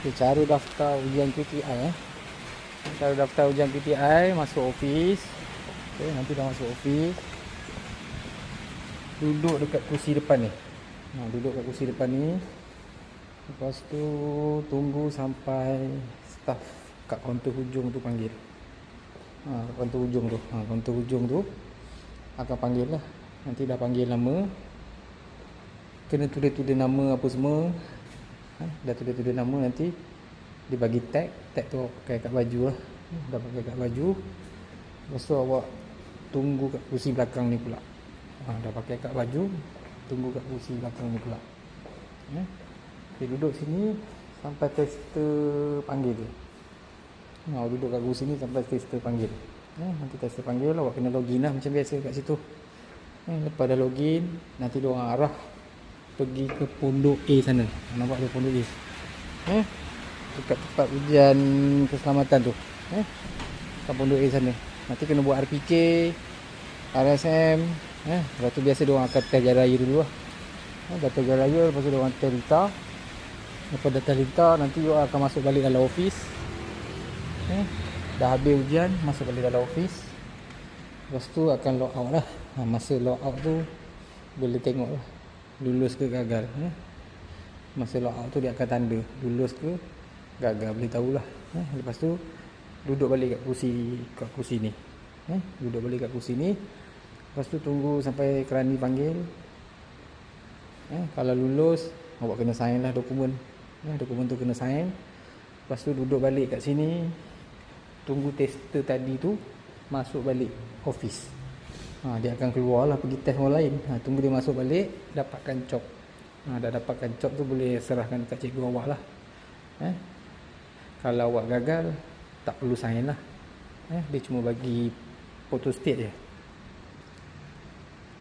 Okay, cara daftar ujian PTI Cara daftar ujian PTI, masuk office. Okay, nanti dah masuk office, duduk dekat kursi depan ni. Duduk kat kursi depan ni. Lepas tu tunggu sampai staff kat kaunter hujung tu panggil. Kaunter hujung tu. Kaunter hujung tu akan panggil lah. Nanti dah panggil nama, kena tulis-tulis nama apa semua. Dah tulis-tulis nama, nanti dia bagi tag. Tag tu pakai kat baju lah. Dah pakai kat baju. Lepas tu awak tunggu kat kursi belakang ni pula. Dah pakai kat baju, tunggu kat kursi belakang ni pula. Okay, duduk sini sampai tester panggil. Duduk kat kursi ni sampai tester panggil. Nanti tester panggil, awak kena login lah macam biasa kat situ. Lepas dah login, nanti diorang arah pergi ke pondok A sana. Nampak tu pondok A? Dekat tempat ujian keselamatan tu. Kat pondok A sana. Nanti kena buat RPK, RSM. Lepas tu biasa diorang akan test jalan raya dulu lah. Dah test jalan raya, lepas tu diorang test lintar. Lepas dah test lintar, nanti diorang akan masuk balik dalam office. Dah habis ujian, masuk balik dalam office. Lepas tu akan log out lah. Masa log out tu boleh tengok lah lulus ke gagal. Masa log out tu dia akan tanda lulus ke gagal, boleh tahulah. Lepas tu duduk balik kat kursi ni. Duduk balik kat kursi ni. Lepas tu tunggu sampai kerani panggil. Kalau lulus, awak kena sign lah dokumen. Dokumen tu kena sign. Lepas tu duduk balik kat sini, tunggu tester tadi tu masuk balik office. Dia akan keluar lah pergi test orang lain. Tunggu dia masuk balik, dapatkan cop. Dah dapatkan cop tu boleh serahkan dekat cikgu awak lah. Kalau awak gagal, tak perlu sign lah. Dia cuma bagi photostat je.